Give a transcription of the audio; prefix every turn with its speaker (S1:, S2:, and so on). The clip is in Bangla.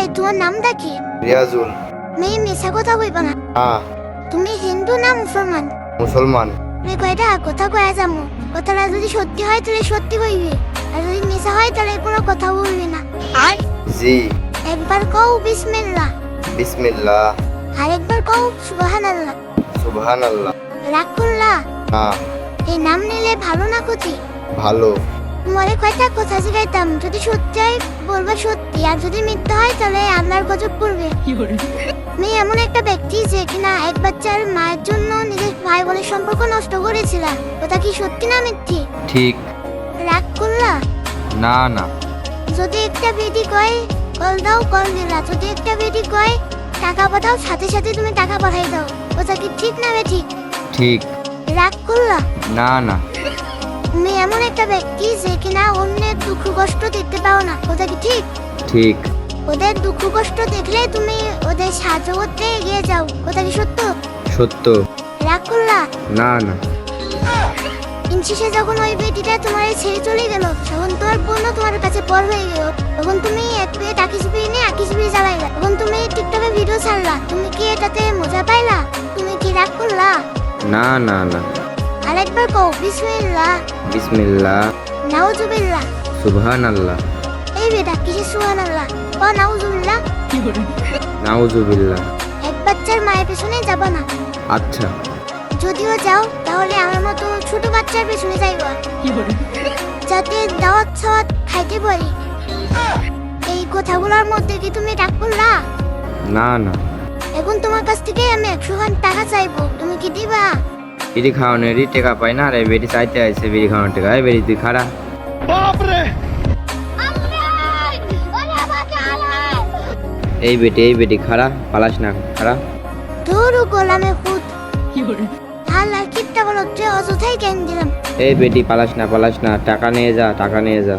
S1: এই তোমার নামটা কি?
S2: রিয়াজুল।
S1: মেয়ে মিশা কথা কইবা না।
S2: হ্যাঁ।
S1: তুমি হিন্দু না মুসলমান?
S2: মুসলমান।
S1: তুমি কয়টা কথা কয়া যাবো? কথাটা যদি সত্যি হয় তাহলে সত্যি কইবি, আর যদি মিশা হয় তাহলে কোনো কথা বলবি না। আর
S2: জি।
S1: একবার কও বিসমিল্লাহ।
S2: বিসমিল্লাহ।
S1: আর একবার কও সুবহানাল্লাহ।
S2: সুবহানাল্লাহ।
S1: রাগ করলা?
S2: হ্যাঁ।
S1: এই নাম নিলে ভালো না ক্ষতি?
S2: ভালো।
S1: তোমারে কয়টা কথা শিখাইতাম, যদি সত্যি হয় বলবা সত্যি, আর যদি মিথ্যা হয় তাহলে আল্লাহর গজব পড়বে। মেয়ে এমন একটা ব্যক্তি যে কিনা এক বাচ্চার মায়ের জন্য নিজের ভাই বোনের সম্পর্ক নষ্ট করেছিল, ওটা কি সত্যি না মিথ্যি?
S2: ঠিক।
S1: রাগ করলা?
S2: না না।
S1: যদি একটা বেটি কয় কল দাও, কল দিলা। যদি একটা বেটি কয় টাকা পাঠাও, সাথে সাথে তুমি টাকা পাঠাই দাও, ওটা কি ঠিক না ঠিক?
S2: ঠিক।
S1: রাগ করলা?
S2: না না।
S1: তুমি এমন একটা ব্যক্তি যে কিনা অন্যের দুঃখ কষ্ট দেখতে পাও না, ওটা কি ঠিক?
S2: ঠিক।
S1: ওদের দুঃখ কষ্ট দেখলে তুমি ওদের সাহায্য করতে এগিয়ে যাও, ওটা কি সত্য?
S2: সত্য।
S1: রাগ করলা?
S2: না না।
S1: ইনশেষে যখন ওই বেটিটা তোমার ছেড়ে চলে গেল, তখন তোমার বোন তোমার কাছে পর হয়ে গেল, তখন তুমি এক পেয়ে আকিসবি নিয়ে আকিসবি জ্বালাইলা, তখন তুমি টিকটকে ভিডিও ছাড়লা, তুমি কি এটাতে মজা পাইলা? তুমি কি রাগ করলা?
S2: না না না।
S1: আরেকবার কও বিসমিল্লাহ।
S2: বিসমিল্লাহ।
S1: নাউজুবিল্লাহ।
S2: সুবহানাল্লাহ।
S1: এই বেটা কিসে সুবহানাল্লাহ? ও নাউজুবিল্লাহ।
S2: নাউজুবিল্লাহ।
S1: এক বাচ্চার মায়ের পেছনে যাবা না।
S2: আচ্ছা।
S1: যদিও যাও তাহলে আমার মতো ছোট বাচ্চার পেছনে যাইবা, যাতে দাওয়াত সাওয়াত খাইতে পারি। এই কথাগুলোর মধ্যে কি তুমি রাগ করলা?
S2: না না।
S1: এখন তোমার কাছ থেকে আমি 100 খান টাকা চাইবো, তুমি কি দিবা?
S2: বিড়ি খাওয়ানোরই টাকা পাই না রে, বেটি চাইতে আইছে বিড়ি খাওয়ানোর টাকা। এই বেটি তুই খারা। এই বেটি খারা, পালাস না, খারা।
S1: ধরু গোলামে খুদ। আল্লাহ কিপটা বলো, তুই অযথাই জ্ঞান দিলাম।
S2: এই বেটি পালাস না, টাকা নিয়ে যা, টাকা নিয়ে যা।